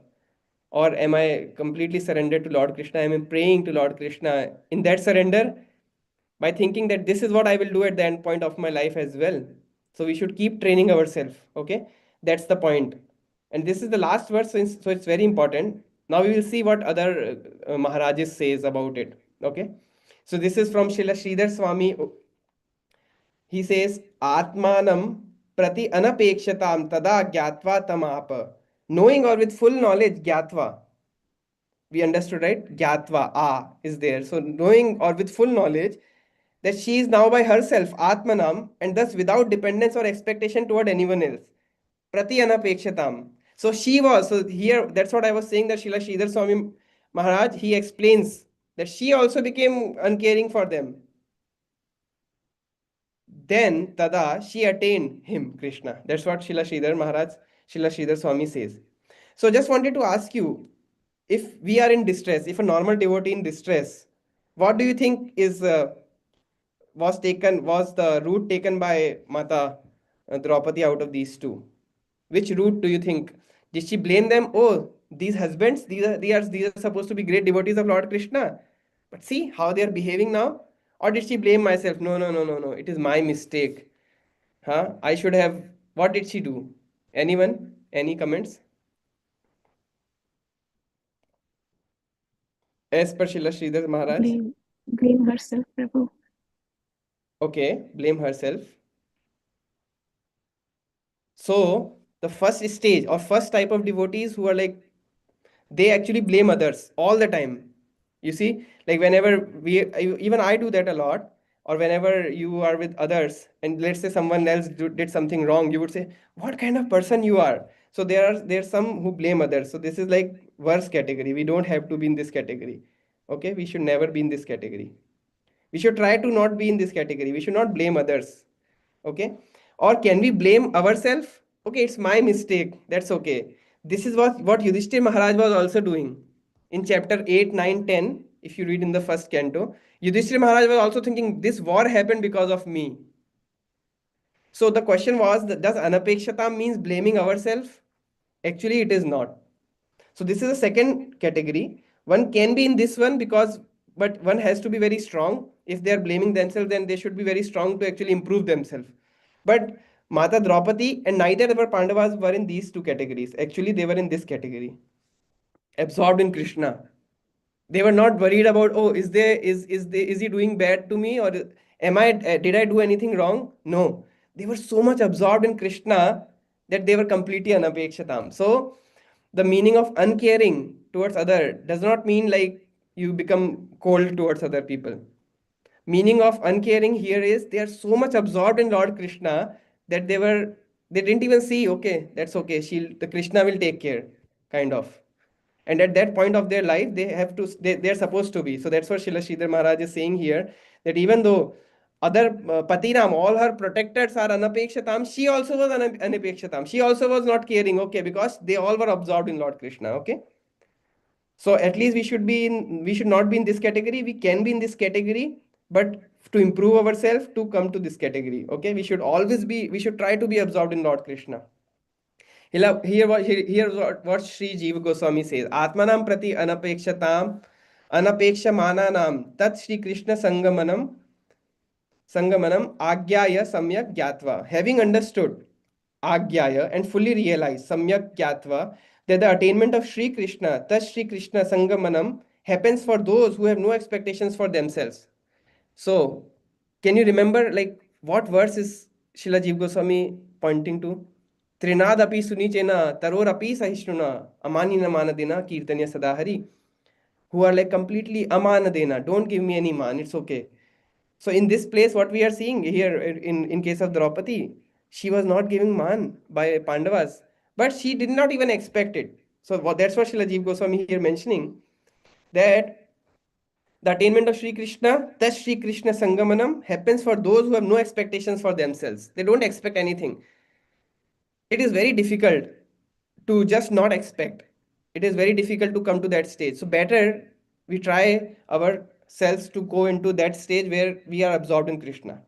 Or am I completely surrendered to Lord Krishna? Am I praying to Lord Krishna in that surrender, by thinking that this is what I will do at the end point of my life as well. So we should keep training ourselves. Okay, that's the point. And this is the last verse, so it's very important. Now we will see what other Maharajas says about it. Okay, so this is from Srila Sridhar Swami. He says, Atmanam prati anapekshatam tada gyatva tamapa. Knowing or with full knowledge, gyatva. We understood, right? Gyatva, is there. So knowing or with full knowledge that she is now by herself, Atmanam, and thus without dependence or expectation toward anyone else. Prati anapekshatam. So here, that's what I was saying, that Srila Sridhar Swami Maharaj, he explains that she also became uncaring for them. Then tada she attained him, Krishna. That's what Srila Sridhar Swami says. So just wanted to ask you, if we are in distress, if a normal devotee in distress, what do you think was the route taken by Mata Draupadi out of these two? Which route do you think? Did she blame them? Oh, these husbands, these are supposed to be great devotees of Lord Krishna, but see how they are behaving now. Or did she blame myself? No, no, no, no, no. It is my mistake. Huh? I should have. What did she do? Anyone? Any comments? As per Srila Sridhar Maharaj. Blame herself, Prabhu. Okay, blame herself. So the first stage or first type of devotees who are like, they actually blame others all the time. You see, like whenever even I do that a lot, or whenever you are with others and let's say someone else did something wrong, you would say, what kind of person you are. So there's some who blame others. So this is like worst category. We don't have to be in this category. Okay, we should never be in this category. We should try to not be in this category. We should not blame others. Okay, or can we blame ourselves? Okay, it's my mistake, that's okay. This is what Yudhishthir Maharaj was also doing in chapter 8, 9, 10. If you read in the first canto, Yudhishthir Maharaj was also thinking this war happened because of me. So the question was, does anapekshata means blaming ourselves? Actually it is not. So this is a second category. One can be in this one because, but one has to be very strong. If they are blaming themselves, then they should be very strong to actually improve themselves. But Mata Draupadi and neither of our Pandavas were in these two categories. Actually, they were in this category, absorbed in Krishna. They were not worried about, oh, is he doing bad to me, or did I do anything wrong? No, they were so much absorbed in Krishna that they were completely anapekshatam. So the meaning of uncaring towards other does not mean like you become cold towards other people. Meaning of uncaring here is they are so much absorbed in Lord Krishna that they didn't even see, okay, that's okay, the Krishna will take care, kind of. And at that point of their life, they're supposed to be. So that's what Srila Sridhar Maharaj is saying here, that even though other Patiram, all her protectors are anapekshatam, she also was anapekshatam. She also was not caring, okay, because they all were absorbed in Lord Krishna, okay. So at least we should not be in this category. We can be in this category, but to improve ourselves, to come to this category, okay, we should try to be absorbed in Lord Krishna. Here what Sri Jiva Goswami says, Atmanam prati anapekshamananam tat Shri Krishna sangamanam agyaya samyak gyatva. Having understood agyaya and fully realized samyak gyatva that the attainment of Sri Krishna, tat Shri Krishna sangamanam, happens for those who have no expectations for themselves. So, can you remember like what verse is Srila Jiva Goswami pointing to? Trinadapi sunichena tarorapi sahishnuna amanina manadina kirtanya sadahari. Who are like completely amanadena, don't give me any man, it's okay. So in this place, what we are seeing here in case of Draupadi, she was not giving man by Pandavas, but she did not even expect it. So that's what Srila Jiva Goswami here mentioning, that the attainment of Sri Krishna, that Sri Krishna Sangamanam, happens for those who have no expectations for themselves. They don't expect anything. It is very difficult to just not expect. It is very difficult to come to that stage. So better we try ourselves to go into that stage where we are absorbed in Krishna.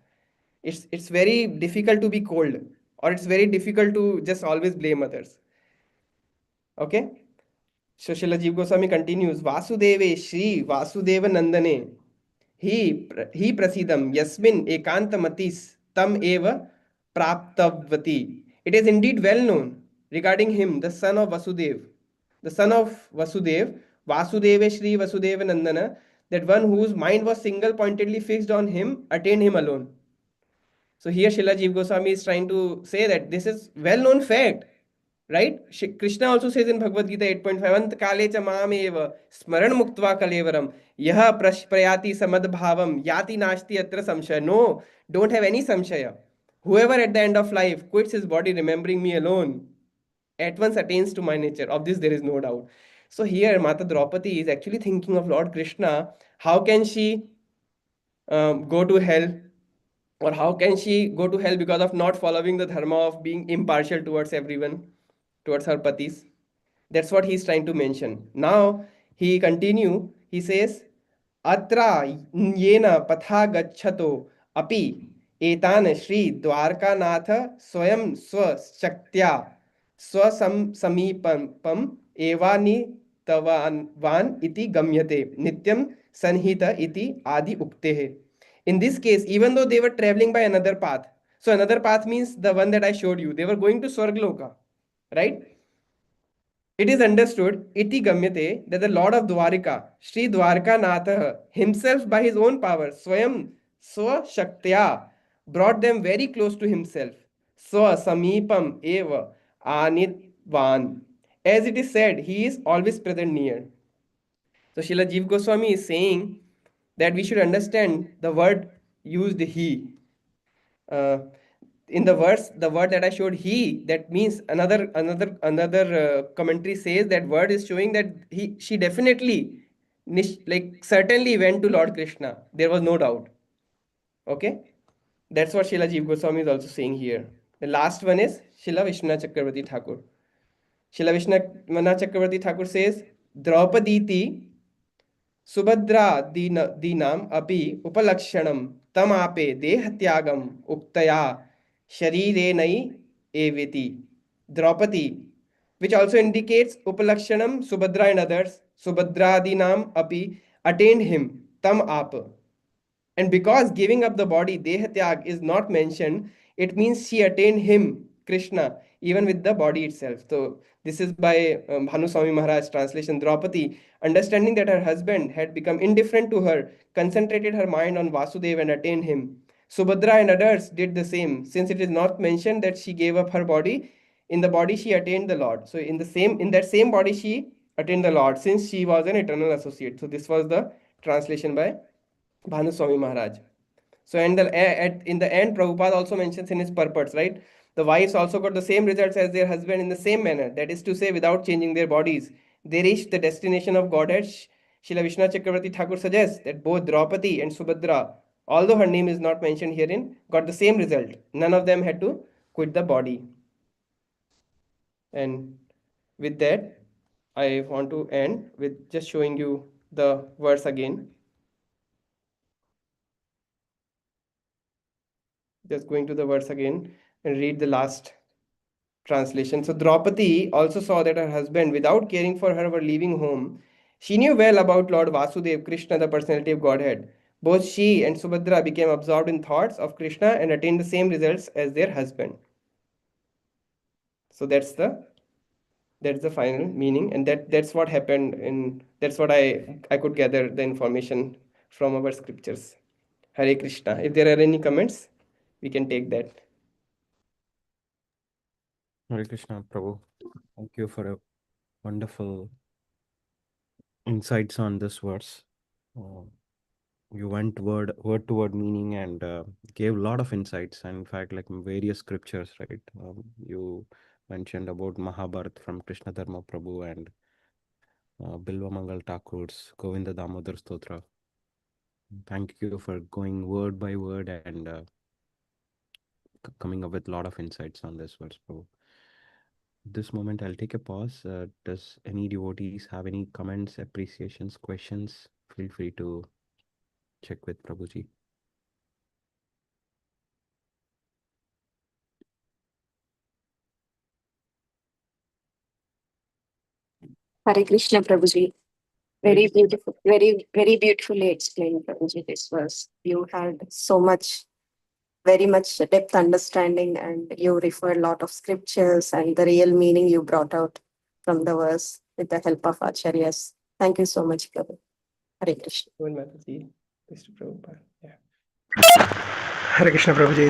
It's very difficult to be cold, or it's very difficult to just always blame others. Okay? So Srila Jiva Goswami continues, Vasudeve Shri Vasudeva Nandane he prasidam yasmin ekantamatis tam eva praptavati. It is indeed well known regarding him, the son of Vasudev, Vasudeva Shri Vasudeva Nandana, that one whose mind was single pointedly fixed on him attained him alone. So here Srila Jiva Goswami is trying to say that this is well known fact. Right? Krishna also says in Bhagavad Gita 8.5, Ant kale cha mameva smaran muktva kalevaram yaha prayati samadbhavam yati nashti atra samshaya. No, don't have any samshaya. Whoever at the end of life quits his body remembering me alone at once attains to my nature. Of this there is no doubt. So here Mata Draupadi is actually thinking of Lord Krishna. How can she go to hell? Or how can she go to hell because of not following the dharma of being impartial towards everyone, towards her patis? That's what he's trying to mention. Now he says, Atra yena patha gacchato api etan Shri Dwarkanatha swayam swachaktya samipam evani tavan iti gamyate nityam sanhita iti adi uktehe. In this case, even though they were traveling by another path, so another path means the one that I showed you, they were going to Swargloka, right? It is understood, iti gamyate, that the Lord of Dwarika, Sri Dwarkanatha, himself by his own power, Swayam Swashaktya, brought them very close to himself. Swa Samipam Eva Anitvan. As it is said, he is always present near. So Srila Jiva Goswami is saying that we should understand the word used he. Uh, in the verse, the word that I showed he, that means another commentary says that word is showing that she definitely like certainly went to Lord Krishna. There was no doubt. Okay, that's what Srila Jiva Goswami is also saying here. The last one is Srila Vishnu Chakravarti Thakur. Srila Vishnu Chakravarti Thakur says Draupaditi Subhadra Dinam api upalakshanam tam ape dehatyagam uktaya sharirenai eviti. Draupadi, which also indicates upalakshanam Subhadra and others. Subhadra Dinam api attained him tam ap. And because giving up the body, Dehatyag, is not mentioned, it means she attained him, Krishna, even with the body itself. So, this is by Bhanu Swami Maharaj translation. Draupadi, understanding that her husband had become indifferent to her, concentrated her mind on Vasudeva and attained him. Subhadra and others did the same, since it is not mentioned that she gave up her body. In the body, she attained the Lord. So, in that same body, she attained the Lord, since she was an eternal associate. So, this was the translation by Bhanu Swami Maharaj. So, and in the end, Prabhupada also mentions in his purports, right? The wives also got the same results as their husband in the same manner. That is to say, without changing their bodies. They reached the destination of Godhead. Srila Vishnu Chakravarti Thakur suggests that both Draupadi and Subhadra, although her name is not mentioned herein, got the same result. None of them had to quit the body. And with that, I want to end with just showing you the verse again. Just going to the verse again and read the last translation. So Draupadi also saw that her husband, without caring for her, were leaving home. She knew well about Lord Vasudeva, Krishna, the personality of Godhead. Both she and Subhadra became absorbed in thoughts of Krishna and attained the same results as their husband. So that's the final meaning, and that's what happened. That's what I could gather the information from our scriptures. Hare Krishna. If there are any comments, we can take that. Hare Krishna, Prabhu. Thank you for a wonderful insights on this verse. You went word to word meaning and gave a lot of insights. And in fact, like various scriptures, right? You mentioned about Mahabharata from Krishna Dharma Prabhu and Bilva Mangal Thakur's Govinda Damodar Stotra. Thank you for going word by word and coming up with a lot of insights on this verse, Prabhu. This moment, I'll take a pause. Does any devotees have any comments, appreciations, questions? Feel free to check with Prabhuji. Hare Krishna, Prabhuji. Very beautiful, very beautifully explained, Prabhuji, this verse. You had very much depth understanding, and you referred a lot of scriptures and the real meaning you brought out from the verse with the help of Acharyas. Thank you so much, Prabhu. Hare Krishna. Mataji, Mr. Prabhupada. Yeah. Hare Krishna Prabhuji.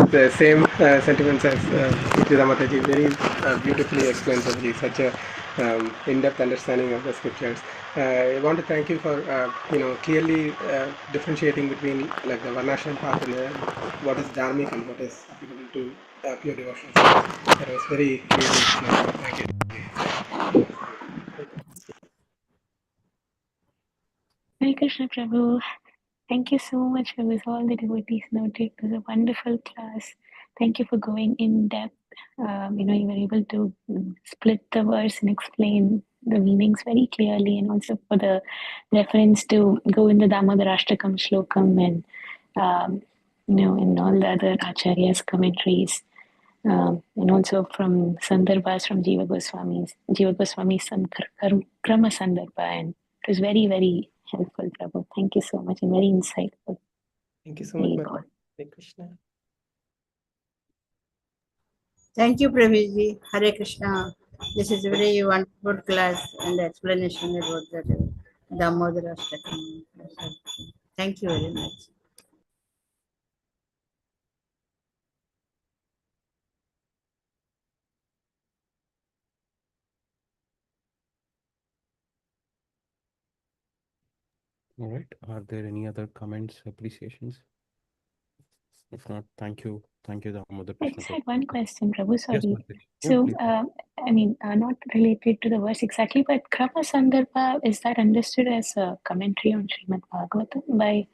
The same sentiments as Nitya Mataji. Very beautifully explained, Prabhuji. Such a in-depth understanding of the scriptures. I want to thank you for clearly differentiating between like the Varnashram path and what is dharmic and what is applicable to pure devotion. That was very clearly explained. Thank you. Hare Krishna Prabhu. Thank you so much for this. All the devotees noted. It was a wonderful class. Thank you for going in depth. You were able to split the verse and explain the meanings very clearly, and also for the reference to go in the Damodar Ashtakam Shlokam and and all the other Acharyas' commentaries. And also from Sandarbhas from Jiva Goswami's Krama Sandarbha, and it was very, very helpful, Prabhu. Thank you so much and very insightful. Thank you so much, Hare Mataji. Hare Krishna. Thank you, Prabhuji. Hare Krishna. This is a very wonderful class and explanation about that Damodar Krishna. Thank you very much. All right. Are there any other comments, appreciations? If not, thank you. Thank you, Damodar I Krishna. just had one question, Prabhu. Yes, Sorry. Mataji. Yeah, So, please. I mean, not related to the verse exactly, but Krama Sandarbha, is that understood as a commentary on Srimad Bhagavatam by,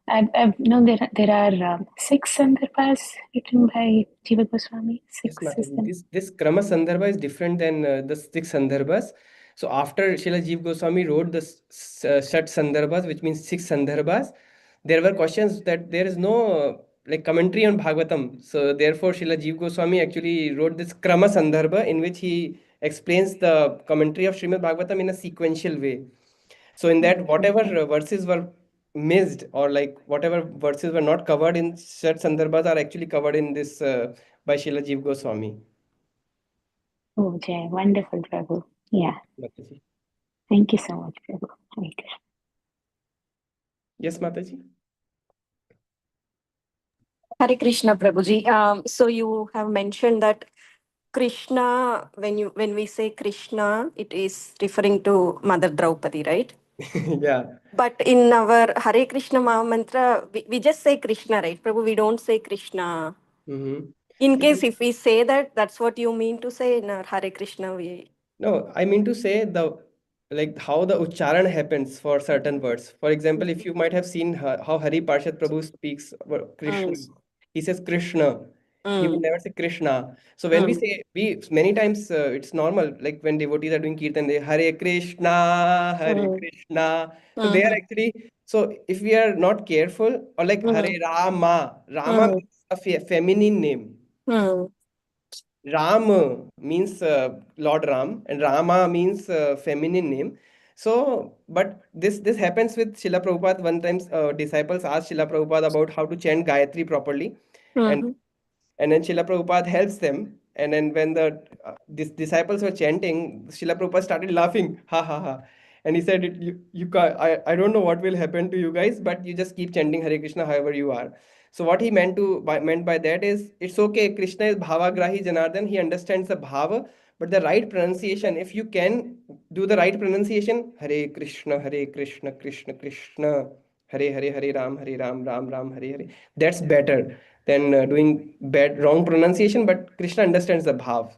I know there are 6 Sandarbhas written by Jiva Goswami. Yes, 6 is Mataji. This Krama Sandarbha is different than the six Sandarbhas. So after Srila Jeev Goswami wrote the Shat Sandarbhas, which means six Sandarbhas, there were questions that there is no like commentary on Bhagavatam. So therefore, Srila Jeev Goswami actually wrote this Krama Sandarbha in which he explains the commentary of Srimad Bhagavatam in a sequential way. So in that, whatever verses were missed or like whatever verses were not covered in Shat Sandarbhas are actually covered in this by Srila Jeev Goswami. Oh, Jai, wonderful, Prabhu. Yeah. Mataji. Thank you so much, Prabhu. Hare Krishna. Yes, Mataji. Hare Krishna, Prabhuji. So you have mentioned that Krishna, when we say Krishna, it is referring to Mother Draupadi, right? Yeah. But in our Hare Krishna Mahamantra, we just say Krishna, right? Prabhu, we don't say Krishna. Mm-hmm. In case if we say that, that's what you mean to say in our Hare Krishna, we. No, I mean to say the like how the ucharan happens for certain words. For example, if you might have seen how Hari Parshad Prabhu speaks about Krishna, he says Krishna. He will never say Krishna. So when we say we many times it's normal. Like when devotees are doing kirtan, they Hare Krishna, Hare Krishna. So they are actually so if we are not careful or like Hare Rama, Rama means a feminine name. Ram means Lord Ram, and Rama means feminine name. So, but this happens with Srila Prabhupada. One time, disciples asked Srila Prabhupada about how to chant Gayatri properly, and and then Srila Prabhupada helps them. And then when the disciples were chanting, Srila Prabhupada started laughing, ha ha ha. And he said, you can't, I don't know what will happen to you guys, but you just keep chanting Hare Krishna however you are. So what he meant by that is, it's okay, Krishna is Bhavagrahi Janardhan, he understands the Bhava, but the right pronunciation, if you can do the right pronunciation, Hare Krishna, Krishna Krishna, Hare Ram, Ram Hare Hare, that's better than doing wrong pronunciation, but Krishna understands the bhav.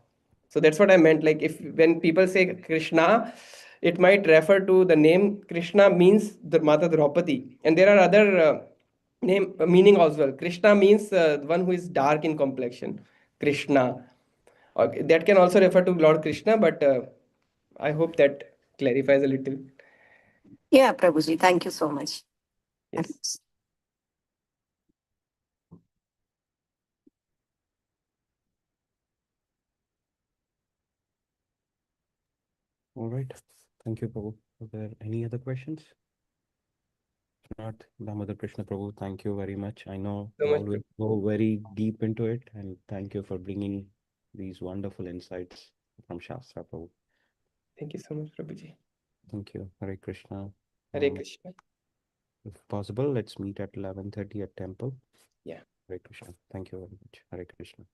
So that's what I meant. Like if when people say Krishna, it might refer to the name Krishna means the Mata Draupadi, and there are other name meaning as well. Krishna means one who is dark in complexion. Krishna. Okay, that can also refer to Lord Krishna, but I hope that clarifies a little. Yeah, Prabhuji, thank you so much. Yes. All right. Thank you, Prabhu. Are there any other questions? If not, Damodar Krishna Prabhu, thank you very much. I know So you much, always go very deep into it, and thank you for bringing these wonderful insights from Shastra, Prabhu. Thank you so much, Prabhuji. Thank you. Hare Krishna. Hare Krishna. If possible, let's meet at 11:30 at temple. Yeah. Hare Krishna. Thank you very much. Hare Krishna.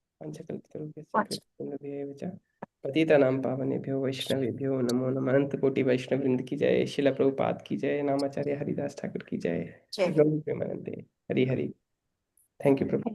पतितानां पावनेभ्यो वैष्णवेभ्यो नमो नमः। अनंत कोटि वैष्णव वृंद की जय। शिला प्रभुपाद की जय। नामाचार्य हरिदास ठाकुर की जय। गौरी प्रेमानंदे। Hari Hari. Thank you Prabhu.